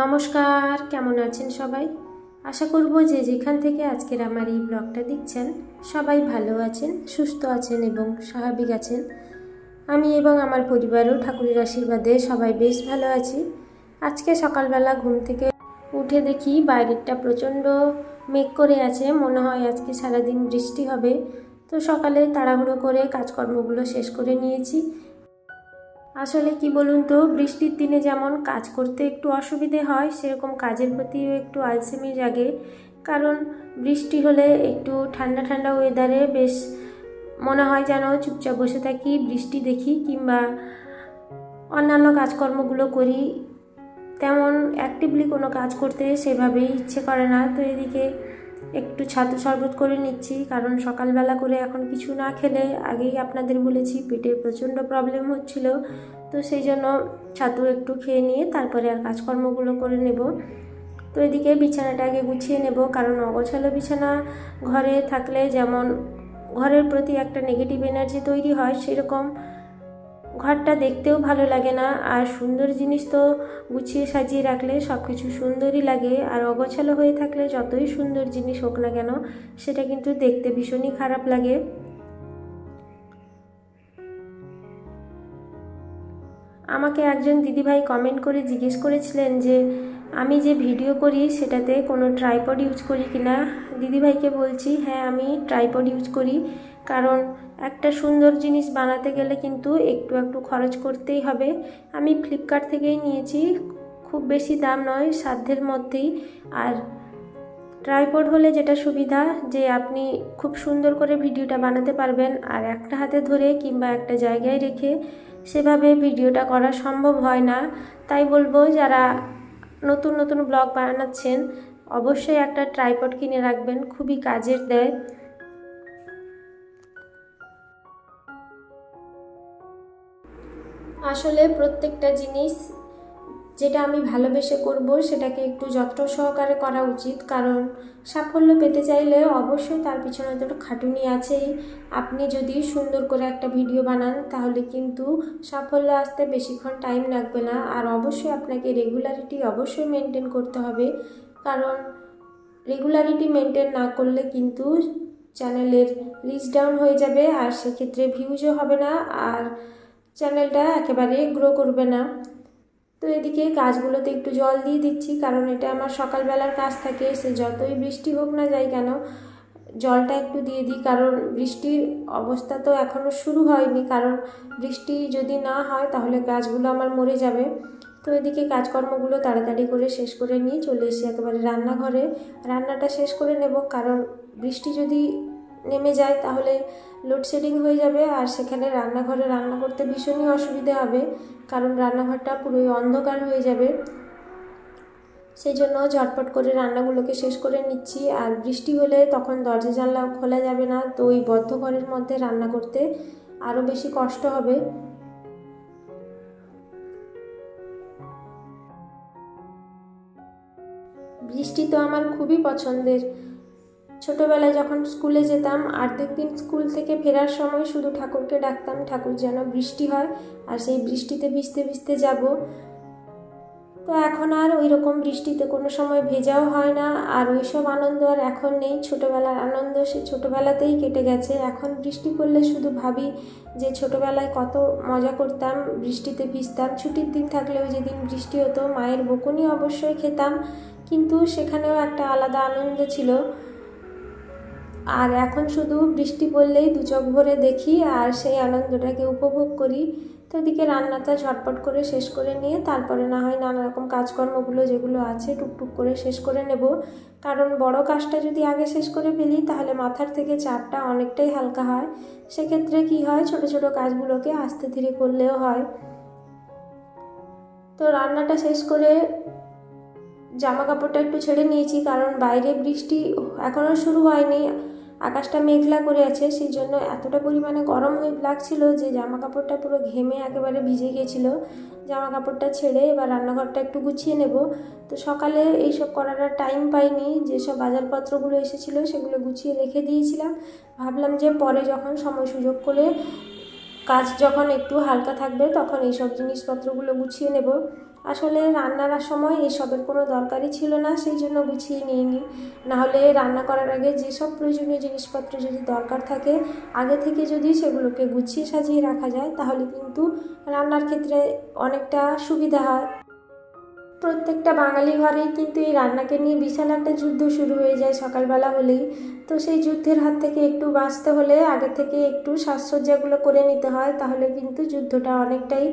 নমস্কার, কেমন আছেন সবাই? আশা করব যে যেখান থেকে আজকের আমার এই ব্লগটা দেখছেন সবাই ভালো আছেন, সুস্থ আছেন এবং স্বাভাবিক আছেন। আমি এবং আমার পরিবারও ঠাকুরের আশীর্বাদে সবাই বেশ ভালো আছি। আজকে সকালবেলা ঘুম থেকে উঠে দেখি বাইরেটা প্রচণ্ড মেঘ করে আছে, মনে হয় আজকে সারাদিন বৃষ্টি হবে। তো সকালে তাড়াহুড়ো করে কাজকর্মগুলো শেষ করে নিয়েছি। আসলে কি বলুন তো, বৃষ্টির দিনে যেমন কাজ করতে একটু অসুবিধে হয়, সেরকম কাজের প্রতিও একটু আলসেমি জাগে। কারণ বৃষ্টি হলে একটু ঠান্ডা ঠান্ডা ওয়েদারে বেশ মনে হয় যেন চুপচাপ বসে থাকি, বৃষ্টি দেখি কিংবা অন্যান্য কাজকর্মগুলো করি। তেমন অ্যাক্টিভলি কোনো কাজ করতে সেভাবেই ইচ্ছে করে না। তো এদিকে একটু ছাতু শরবত করে নিচ্ছি, কারণ সকালবেলা করে এখন কিছু না খেলে, আগেই আপনাদের বলেছি পেটের প্রচণ্ড প্রবলেম হচ্ছিল। তো সেই জন্য ছাতু একটু খেয়ে নিয়ে তারপরে আর কাজকর্মগুলো করে নেব। তো এদিকে বিছানাটা আগে গুছিয়ে নেব, কারণ অগোছালো বিছানা ঘরে থাকলে যেমন ঘরের প্রতি একটা নেগেটিভ এনার্জি তৈরি হয়, সেরকম ঘরটা দেখতেও ভালো লাগে না। আর সুন্দর জিনিস তো গুছিয়ে সাজিয়ে রাখলে সব কিছু সুন্দরই লাগে, আর অগোছালো হয়ে থাকলে যতই সুন্দর জিনিস হোক না কেন সেটা কিন্তু দেখতে ভীষণই খারাপ লাগে। আমাকে একজন দিদিভাই কমেন্ট করে জিজ্ঞেস করেছিলেন যে আমি যে ভিডিও করি সেটাতে কোনো ট্রাইপড ইউজ করি কিনা। দিদিভাইকে বলছি, হ্যাঁ আমি ট্রাইপড ইউজ করি, কারণ একটা সুন্দর জিনিস বানাতে গেলে কিন্তু একটু একটু খরচ করতেই হবে। আমি ফ্লিপকার্ট থেকেই নিয়েছি, খুব বেশি দাম নয়, সাধ্যের মধ্যেই। আর ট্রাইপড হলে যেটা সুবিধা, যে আপনি খুব সুন্দর করে ভিডিওটা বানাতে পারবেন, আর একটা হাতে ধরে কিংবা একটা জায়গায় রেখে সেভাবে ভিডিওটা করা সম্ভব হয় না। তাই বলবো, যারা নতুন নতুন ব্লগ বানাচ্ছেন অবশ্যই একটা ট্রাইপড কিনে রাখবেন, খুবই কাজের দেয়। আসলে প্রত্যেকটা জিনিস যেটা আমি ভালোবেসে করব সেটাকে একটু যত্ন সহকারে করা উচিত, কারণ সাফল্য পেতে চাইলে অবশ্যই তার পিছনে তো একটু খাটুনি আছেই। আপনি যদি সুন্দর করে একটা ভিডিও বানান তাহলে কিন্তু সাফল্য আসতে বেশিক্ষণ টাইম লাগবে না। আর অবশ্যই আপনাকে রেগুলারিটি অবশ্যই মেনটেন করতে হবে, কারণ রেগুলারিটি মেনটেন না করলে কিন্তু চ্যানেলের রিচ ডাউন হয়ে যাবে, আর সেক্ষেত্রে ভিউজও হবে না, আর চ্যানেলটা একেবারে গ্রো করবে না। তো এদিকে গাছগুলোতে একটু জল দিয়ে দিচ্ছি, কারণ এটা আমার সকালবেলার কাজ থাকে। সে যতই বৃষ্টি হোক না যাই কেন জলটা একটু দিয়ে দিই, কারণ বৃষ্টির অবস্থা তো এখনও শুরু হয়নি, কারণ বৃষ্টি যদি না হয় তাহলে গাছগুলো আমার মরে যাবে। তো এদিকে কাজকর্মগুলো তাড়াতাড়ি করে শেষ করে নিয়ে চলে এসে একেবারে রান্নাঘরে রান্নাটা শেষ করে নেব, কারণ বৃষ্টি যদি নেমে যায় তাহলে লোডশেডিং হয়ে যাবে, আর সেখানে রান্নাঘরে রান্না করতে ভীষণই অসুবিধে হবে, কারণ রান্নাঘরটা পুরোই অন্ধকার হয়ে যাবে। সেই জন্য ঝটপট করে রান্নাগুলোকে শেষ করে নিচ্ছি। আর বৃষ্টি হলে তখন দরজা জানলা খোলা যাবে না, তো ওই বদ্ধ ঘরের মধ্যে রান্না করতে আরও বেশি কষ্ট হবে। বৃষ্টি তো আমার খুবই পছন্দের। ছোটোবেলায় যখন স্কুলে যেতাম, অর্ধেক দিন স্কুল থেকে ফেরার সময় শুধু ঠাকুরকে ডাকতাম, ঠাকুর যেন বৃষ্টি হয় আর সেই বৃষ্টিতে ভিজতে ভিজতে যাব। তো এখন আর ওই রকম বৃষ্টিতে কোনো সময় ভেজাও হয় না, আর ওই সব আনন্দ আর এখন নেই। ছোটোবেলার আনন্দ সে ছোটোবেলাতেই কেটে গেছে। এখন বৃষ্টি পড়লে শুধু ভাবি যে ছোটোবেলায় কত মজা করতাম, বৃষ্টিতে ভিজতাম। ছুটির দিন থাকলেও যেদিন বৃষ্টি হতো মায়ের বকুনি অবশ্যই খেতাম, কিন্তু সেখানেও একটা আলাদা আনন্দ ছিল। আর এখন শুধু বৃষ্টি পড়লেই দু চোখ ভরে দেখি আর সেই আনন্দটাকে উপভোগ করি। তো এদিকে রান্নাটা ঝটপট করে শেষ করে নিয়ে তারপরে না হয় নানা রকম কাজকর্মগুলো যেগুলো আছে টুকটুক করে শেষ করে নেব, কারণ বড় কাজটা যদি আগে শেষ করে ফেলি তাহলে মাথার থেকে চাপটা অনেকটাই হালকা হয়। সেক্ষেত্রে কি হয়, ছোট ছোট কাজগুলোকে আস্তে ধীরে করলেও হয়। তো রান্নাটা শেষ করে জামা কাপড়টা একটু ছেড়ে নিয়েছি, কারণ বাইরে বৃষ্টি এখনও শুরু হয়নি, আকাশটা মেঘলা করে আছে। সেই জন্য এতটা পরিমাণে গরম হয়ে লাগছিল যে জামা কাপড়টা পুরো ঘেমে একেবারে ভিজে গিয়েছিল। জামা কাপড়টা ছেড়ে এবার রান্নাঘরটা একটু গুছিয়ে নেব। তো সকালে এইসব করার আর টাইম পাইনি, যেসব বাজারপত্রগুলো এসেছিলো সেগুলো গুছিয়ে রেখে দিয়েছিলাম। ভাবলাম যে পরে যখন সময় সুযোগ করে কাজ যখন একটু হালকা থাকবে তখন এইসব জিনিসপত্রগুলো গুছিয়ে নেব। আসলে রান্নার সময় এসবের কোনো দরকারই ছিল না, সেই জন্য গুছিয়ে নিইনি। নাহলে রান্না করার আগে যেসব প্রয়োজনীয় জিনিসপত্র যদি দরকার থাকে আগে থেকে যদি সেগুলোকে গুছিয়ে সাজিয়ে রাখা যায় তাহলে কিন্তু রান্নার ক্ষেত্রে অনেকটা সুবিধা হয়। প্রত্যেকটা বাঙালি ঘরেই কিন্তু এই রান্নাকে নিয়ে বিশাল একটা যুদ্ধ শুরু হয়ে যায় সকালবেলা হলেই। তো সেই যুদ্ধের হাত থেকে একটু বাঁচতে হলে আগে থেকে একটু সাজসজ্জাগুলো করে নিতে হয়, তাহলে কিন্তু যুদ্ধটা অনেকটাই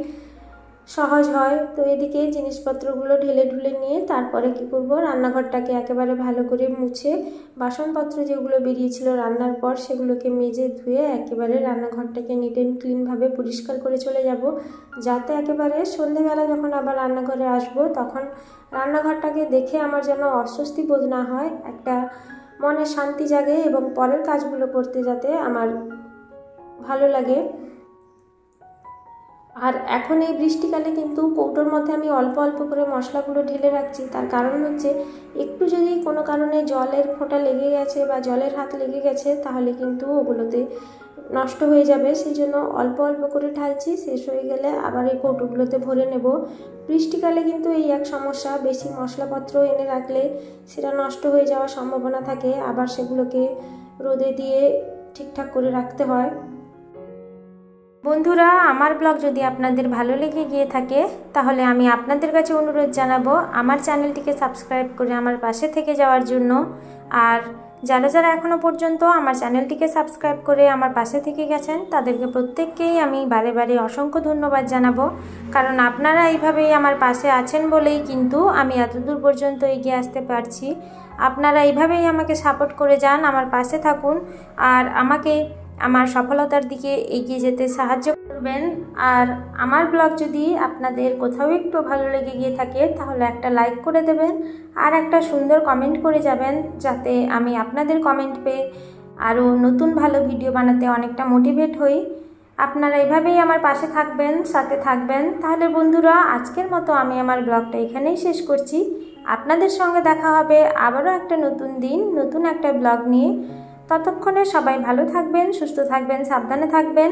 সহজ হয়। তো এদিকে জিনিসপত্রগুলো ঢেলে ঢুলে নিয়ে তারপরে কি করব, রান্নাঘরটাকে একেবারে ভালো করে মুছে বাসনপত্র যেগুলো বেরিয়েছিল রান্নার পর সেগুলোকে মেজে ধুয়ে একেবারে রান্নাঘরটাকে নিট অ্যান্ড ক্লিনভাবে পরিষ্কার করে চলে যাব, যাতে একেবারে সন্ধেবেলা যখন আবার রান্নাঘরে আসব তখন রান্নাঘরটাকে দেখে আমার যেন অস্বস্তি বোধ না হয়, একটা মনে শান্তি জাগে এবং পরের কাজগুলো করতে যাতে আমার ভালো লাগে। আর এখন এই বৃষ্টিকালে কিন্তু কৌটোর মধ্যে আমি অল্প অল্প করে মশলাগুলো ঢেলে রাখছি, তার কারণ হচ্ছে একটু যদি কোনো কারণে জলের ফোঁটা লেগে গেছে বা জলের হাত লেগে গেছে তাহলে কিন্তু ওগুলোতে নষ্ট হয়ে যাবে, সেই জন্য অল্প অল্প করে ঢালছি, শেষ হয়ে গেলে আবার এই কৌটোগুলোতে ভরে নেব। বৃষ্টিকালে কিন্তু এই এক সমস্যা, বেশি মশলাপত্র এনে রাখলে সেটা নষ্ট হয়ে যাওয়ার সম্ভাবনা থাকে, আবার সেগুলোকে রোদে দিয়ে ঠিকঠাক করে রাখতে হয়। বন্ধুরা, আমার ব্লগ যদি আপনাদের ভালো লেগে গিয়ে থাকে তাহলে আমি আপনাদের কাছে অনুরোধ জানাবো আমার চ্যানেলটিকে সাবস্ক্রাইব করে আমার পাশে থেকে যাওয়ার জন্য। আর যারা যারা এখনও পর্যন্ত আমার চ্যানেলটিকে সাবস্ক্রাইব করে আমার পাশে থেকে গেছেন তাদেরকে প্রত্যেককেই আমি বারে বারে অসংখ্য ধন্যবাদ জানাবো, কারণ আপনারা এইভাবেই আমার পাশে আছেন বলেই কিন্তু আমি এতদূর পর্যন্ত এগিয়ে আসতে পারছি। আপনারা এইভাবেই আমাকে সাপোর্ট করে যান, আমার পাশে থাকুন আর আমাকে আমার সফলতার দিকে এগিয়ে যেতে সাহায্য করবেন। আর আমার ব্লগ যদি আপনাদের কোথাও একটু ভালো লেগে গিয়ে থাকে তাহলে একটা লাইক করে দেবেন আর একটা সুন্দর কমেন্ট করে যাবেন, যাতে আমি আপনাদের কমেন্ট পেয়ে আরও নতুন ভালো ভিডিও বানাতে অনেকটা মোটিভেট হই। আপনারা এভাবেই আমার পাশে থাকবেন, সাথে থাকবেন। তাহলে বন্ধুরা, আজকের মতো আমি আমার ব্লগটা এখানেই শেষ করছি। আপনাদের সঙ্গে দেখা হবে আবারও একটা নতুন দিন, নতুন একটা ব্লগ নিয়ে। ততক্ষণে সবাই ভালো থাকবেন, সুস্থ থাকবেন, সাবধানে থাকবেন।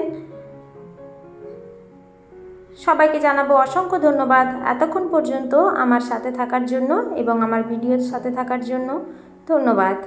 সবাইকে জানাবো অসংখ্য ধন্যবাদ এতক্ষণ পর্যন্ত আমার সাথে থাকার জন্য এবং আমার ভিডিওর সাথে থাকার জন্য। ধন্যবাদ।